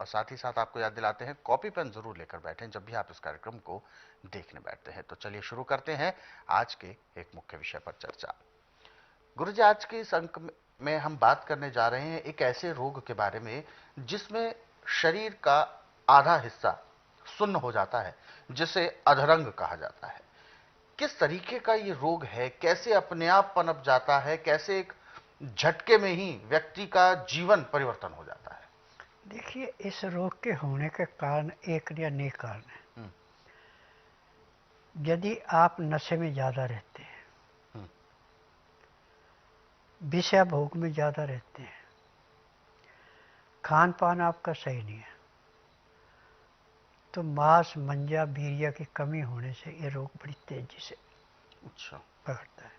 और साथ ही साथ आपको याद दिलाते हैं कॉपी पेन जरूर लेकर बैठें जब भी आप इस कार्यक्रम को देखने बैठते हैं। तो चलिए शुरू करते हैं आज के एक मुख्य विषय पर चर्चा। गुरुजी, आज के इस अंक में हम बात करने जा रहे हैं एक ऐसे रोग के बारे में जिसमें शरीर का आधा हिस्सा सुन्न हो जाता है, जिसे अधरंग कहा जाता है। किस तरीके का ये रोग है, कैसे अपने आप पनप जाता है, कैसे एक झटके में ही व्यक्ति का जीवन परिवर्तन हो जाता है? देखिए, इस रोग के होने के कारण एक या अनेक कारण है। हम्म। यदि आप नशे में ज़्यादा रहते हैं, हम्म। विषय भोग में ज़्यादा रहते हैं, खान पान आपका सही नहीं है, तो मांस मंजा बीरिया की कमी होने से ये रोग बड़ी तेजी से अच्छा। पकड़ता है।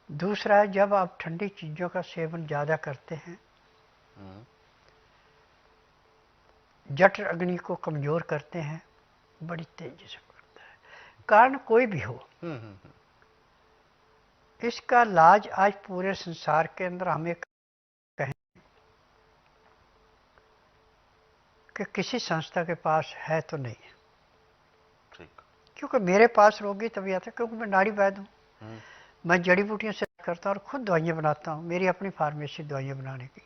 दूसरा है, जब आप ठंडी चीज़ों का सेवन ज़्यादा करते हैं, हम्म। जठर अग्नि को कमज़ोर करते हैं, बड़ी तेजी से पकड़ता है। कारण कोई भी हो, हम्म। हम्म। इसका इलाज आज पूरे संसार के अंदर हम एक कहें कि किसी संस्था के पास है तो नहीं है। ठीक। क्योंकि मेरे पास रोगी तभी आता है क्योंकि मैं नाड़ी वैद्य हूँ। हम्म। मैं जड़ी बूटियों से करता हूँ और खुद दवाइयाँ बनाता हूँ। मेरी अपनी फार्मेसी दवाइयाँ बनाने की।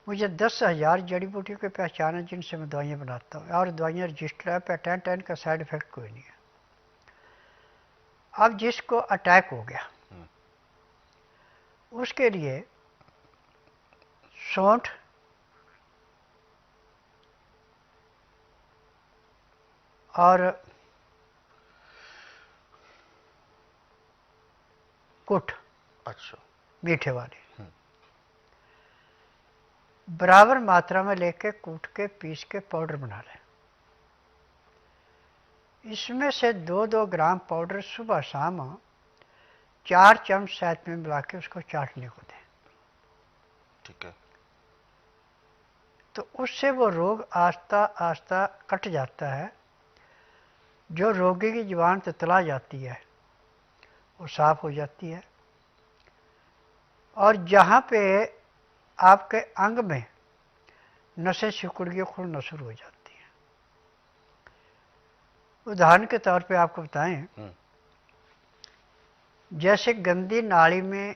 मुझे 10,000 जड़ी बूटियों की पहचान है जिनसे मैं दवाइयाँ बनाता हूँ, और दवाइयाँ रजिस्टर है, पेटेंट है, इनका साइड इफेक्ट कोई नहीं है। अब जिसको अटैक हो गया, हम्म। उसके लिए सौंठ, और कुट, अच्छा। मीठे वाली, हम्म। बराबर मात्रा में लेके कूट के पीस के पाउडर बना लें। इसमें से 2-2 ग्राम पाउडर सुबह शाम 4 चम्मच शहद में मिला के उसको चाटने को दें। ठीक है। तो उससे वो रोग आस्ता आस्ता कट जाता है। जो रोगी की जुबान ततला जाती है वो साफ हो जाती है, और जहाँ पे आपके अंग में नसें सिकुड़ खुलना शुरू हो जाती हैं। उदाहरण के तौर पे आपको बताएं, हम्म। जैसे गंदी नाली में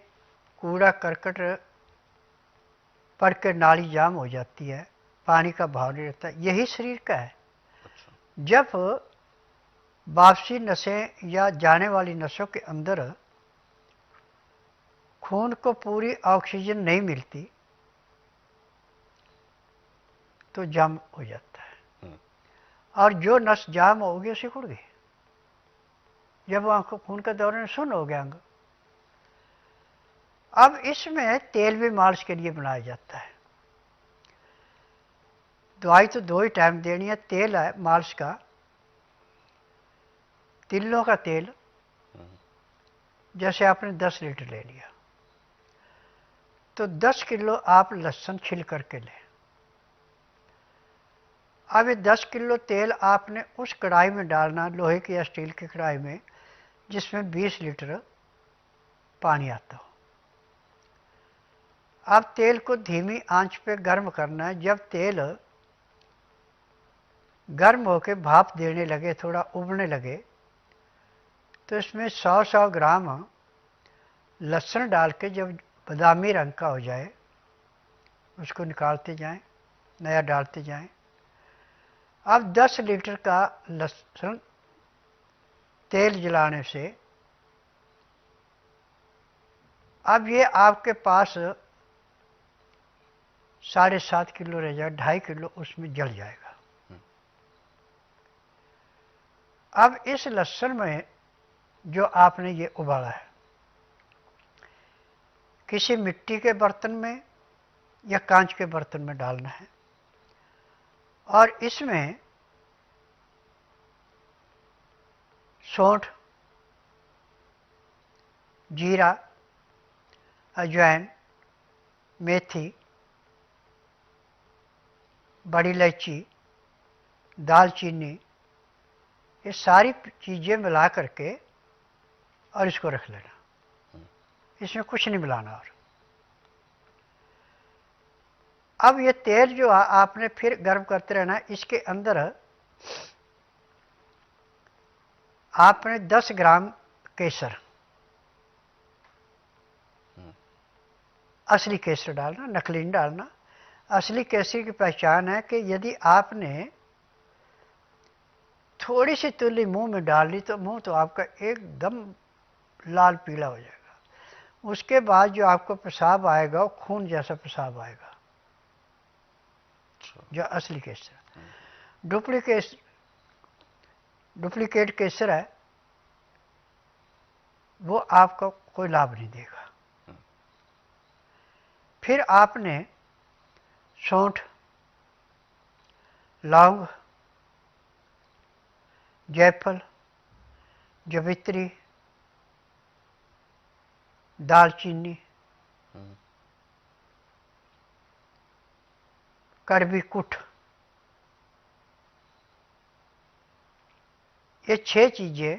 कूड़ा करकट पड़ के नाली जाम हो जाती है, पानी का भाव नहीं रहता, यही शरीर का है। अच्छा। जब वापसी नसें या जाने वाली नसों के अंदर खून को पूरी ऑक्सीजन नहीं मिलती तो जाम हो जाता है, हम्म। और जो नस जाम होगी वो सिकुड़ गई। जब आंखों खून का दौरान शून्य हो गया अंग। अब इसमें तेल भी मालिश के लिए बनाया जाता है। दवाई तो 2 ही टाइम देनी है। तेल है मालिश का, तिलों का तेल, हम्म। जैसे आपने 10 लीटर ले लिया तो 10 किलो आप लहसुन छिल करके लें। अब ये 10 किलो तेल आपने उस कढ़ाई में डालना, लोहे की या स्टील की कढ़ाई में, जिसमें 20 लीटर पानी आता हो। अब तेल को धीमी आंच पे गर्म करना है। जब तेल गर्म होकर भाप देने लगे, थोड़ा उबलने लगे, तो इसमें 100-100 ग्राम लहसुन डाल के जब बादामी रंग का हो जाए उसको निकालते जाएं, नया डालते जाएं। अब 10 लीटर का लहसुन तेल जलाने से अब ये आपके पास 7.5 किलो रह जाए, 2.5 किलो उसमें जल जाएगा। हम्म। अब इस लहसुन में जो आपने ये उबाला है, किसी मिट्टी के बर्तन में या कांच के बर्तन में डालना है, और इसमें सौंठ, जीरा, अजवाइन, मेथी, बड़ी इलायची, दालचीनी, ये सारी चीज़ें मिला करके और इसको रख लेना। हम्म। इसमें कुछ नहीं मिलाना। और अब ये तेल जो आपने फिर गर्म करते रहना है, इसके अंदर आपने 10 ग्राम केसर, असली केसर डालना, नकली नहीं डालना। असली केसर की पहचान है कि यदि आपने थोड़ी सी तुल्ली मुंह में डाल ली तो मुंह तो आपका एकदम लाल पीला हो जाएगा। उसके बाद जो आपको पेशाब आएगा वो खून जैसा पेशाब आएगा, जो असली केसर। डुप्लीकेट केसर है वो आपको कोई लाभ नहीं देगा। फिर आपने सौंठ, लौंग, जायफल, जवित्री, दालचीनी, कड़वी कुट, ये 6 चीजें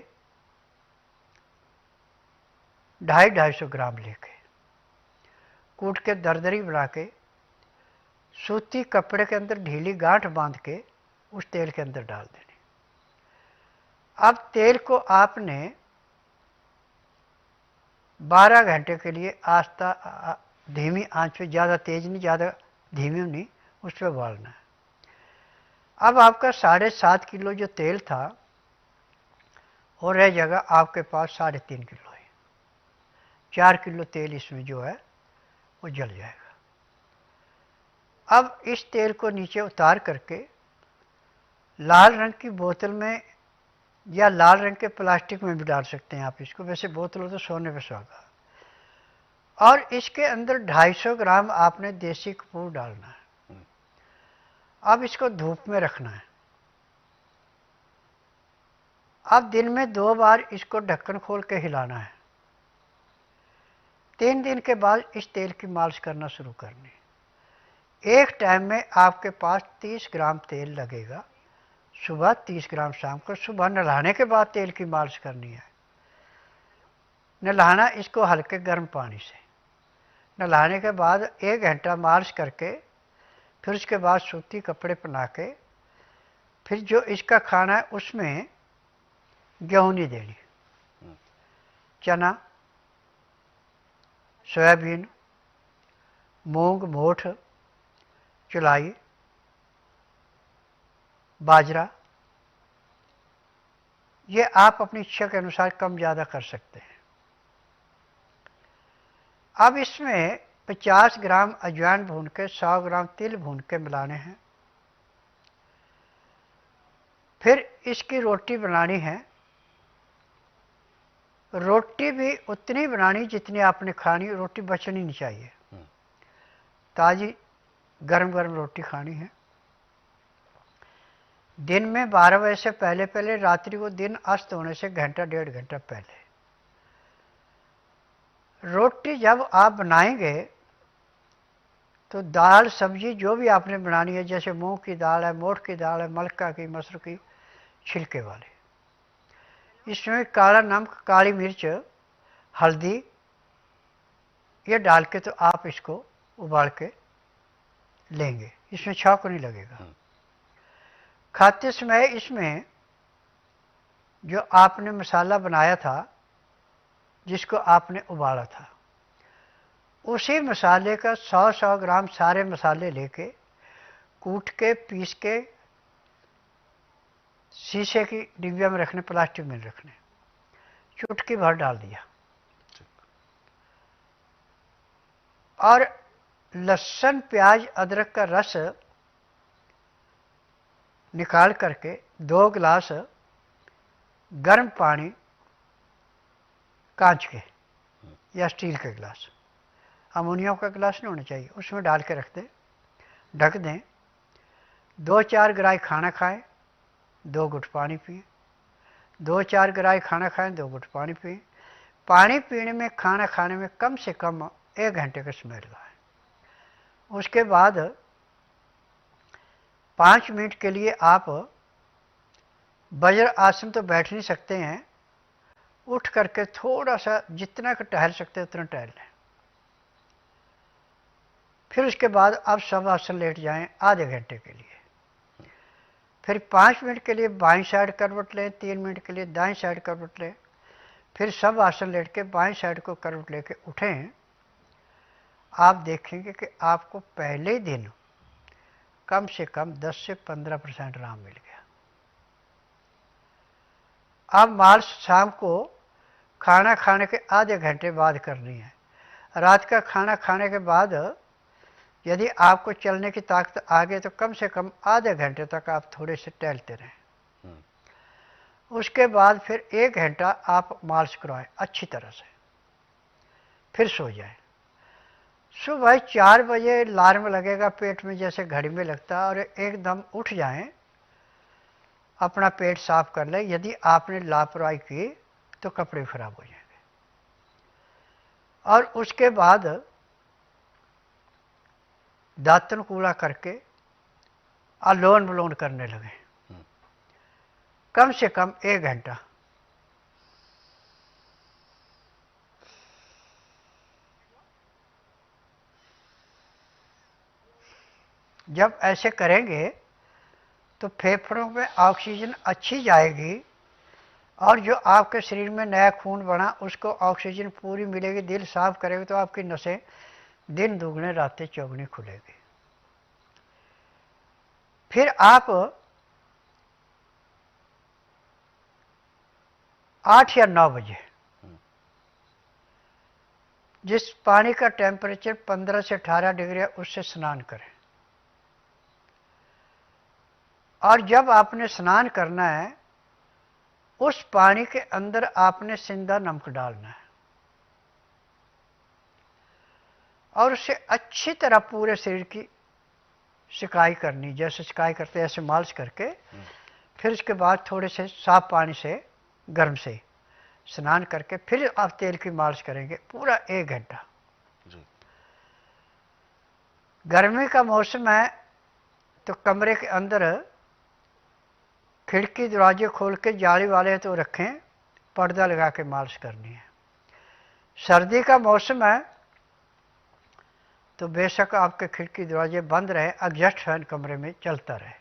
250-250 ग्राम लेके कूट के दरदरी बना के सूती कपड़े के अंदर ढीली गांठ बांध के उस तेल के अंदर डाल देनी। अब तेल को आपने 12 घंटे के लिए आस्था धीमी आंच पे, ज़्यादा तेज नहीं ज़्यादा धीमी नहीं, उस पर उबालना है। अब आपका 7.5 किलो जो तेल था वो रह जाएगा आपके पास 3.5 किलो है। 4 किलो तेल इसमें जो है वो जल जाएगा। अब इस तेल को नीचे उतार करके लाल रंग की बोतल में या लाल रंग के प्लास्टिक में भी डाल सकते हैं आप इसको, वैसे बोतल हो तो सोने पे सुहागा। और इसके अंदर 250 ग्राम आपने देसी कपूर डालना है। अब इसको धूप में रखना है। अब दिन में 2 बार इसको ढक्कन खोल के हिलाना है। 3 दिन के बाद इस तेल की मालिश करना शुरू करनी। एक टाइम में आपके पास 30 ग्राम तेल लगेगा, सुबह 30 ग्राम शाम को। सुबह नहलाने के बाद तेल की मालिश करनी है। नहलाना इसको हल्के गर्म पानी से, नहलाने के बाद 1 घंटा मालिश करके फिर उसके बाद सूती कपड़े पहना के फिर जो इसका खाना है उसमें गेहूँ नहीं देनी, चना, सोयाबीन, मूंग, मोठ, चुलाई, बाजरा, ये आप अपनी इच्छा के अनुसार कम ज़्यादा कर सकते हैं। अब इसमें 50 ग्राम अजवाइन भून के, 100 ग्राम तिल भून के मिलाने हैं। फिर इसकी रोटी बनानी है। रोटी भी उतनी बनानी जितनी आपने खानी, रोटी बचनी नहीं चाहिए। ताज़ी गरम गरम रोटी खानी है। दिन में 12 बजे से पहले पहले, रात्रि को दिन अस्त होने से घंटा 1.5 घंटा पहले। रोटी जब आप बनाएंगे तो दाल सब्जी जो भी आपने बनानी है, जैसे मूंग की दाल है, मोठ की दाल है, मलका की, मसूर की, छिलके वाले, इसमें काला नमक, काली मिर्च, हल्दी ये डाल के तो आप इसको उबाल के लेंगे। इसमें छौंक नहीं लगेगा। खाते समय इसमें जो आपने मसाला बनाया था, जिसको आपने उबाला था, उसी मसाले का 100-100 ग्राम सारे मसाले लेके कूट के पीस के शीशे की डिब्बिया में रखने, प्लास्टिक में रखने, चुटकी भर डाल दिया। और लहसुन, प्याज, अदरक का रस निकाल करके 2 गिलास गर्म पानी, कांच के या स्टील के गिलास, अमोनियम का गिलास नहीं होना चाहिए, उसमें डाल के रख दें, ढक दें। 2-4 ग्राई खाना खाएं, 2 घुट पानी पिए। 2-4 ग्राई खाना खाएं, 2 घुट पानी पिए। पानी पीने में, खाना खाने में कम से कम 1 घंटे का समय लगाएं। उसके बाद 5 मिनट के लिए आप वज्र आसन तो बैठ नहीं सकते हैं, उठ करके थोड़ा सा जितना का टहल सकते हैं उतना टहल लें। फिर उसके बाद आप शवासन लेट जाएं आधे घंटे के लिए। फिर 5 मिनट के लिए बाईं साइड करवट लें, 3 मिनट के लिए दाईं साइड करवट लें। फिर सब आसन लेट के बाईं साइड को करवट लेके उठें। आप देखेंगे कि आपको पहले दिन कम से कम 10 से 15% आराम मिल गया। अब मालिश शाम को खाना खाने के आधे घंटे बाद करनी है। रात का खाना खाने के बाद यदि आपको चलने की ताकत आ गई तो कम से कम आधे घंटे तक आप थोड़े से टहलते रहें। उसके बाद फिर 1 घंटा आप मालिश करवाएं अच्छी तरह से, फिर सो जाएं। सुबह 4 बजे अलार्म लगेगा पेट में जैसे घड़ी में लगता है, और एकदम उठ जाएं, अपना पेट साफ कर लें। यदि आपने लापरवाही की तो कपड़े खराब हो जाएंगे। और उसके बाद दातन कूड़ा करके अलोन विलोन करने लगे, कम से कम 1 घंटा। जब ऐसे करेंगे तो फेफड़ों में ऑक्सीजन अच्छी जाएगी, और जो आपके शरीर में नया खून बना उसको ऑक्सीजन पूरी मिलेगी। दिल साफ करेगी तो आपकी नसें दिन दुगने रातें चौगुनी खुलेगी। फिर आप 8 या 9 बजे जिस पानी का टेम्परेचर 15 से 18 डिग्री है उससे स्नान करें। और जब आपने स्नान करना है उस पानी के अंदर आपने सिंधा नमक डालना है, और उसे अच्छी तरह पूरे शरीर की सिकाई करनी, जैसे सिकाई करते हैं ऐसे मालिश करके। फिर उसके बाद थोड़े से साफ पानी से गर्म से स्नान करके फिर आप तेल की मालिश करेंगे पूरा 1 घंटा। गर्मी का मौसम है तो कमरे के अंदर खिड़की दरवाजे खोल के, जाली वाले तो रखें, पर्दा लगा के मालिश करनी है। सर्दी का मौसम है तो बेशक आपके खिड़की दरवाजे बंद रहे, एग्जॉस्ट फैन कमरे में चलता रहे।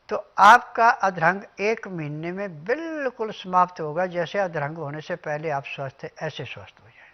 तो आपका अधरंग 1 महीने में बिल्कुल समाप्त होगा। जैसे अधरंग होने से पहले आप स्वस्थ थे ऐसे स्वस्थ हो जाए।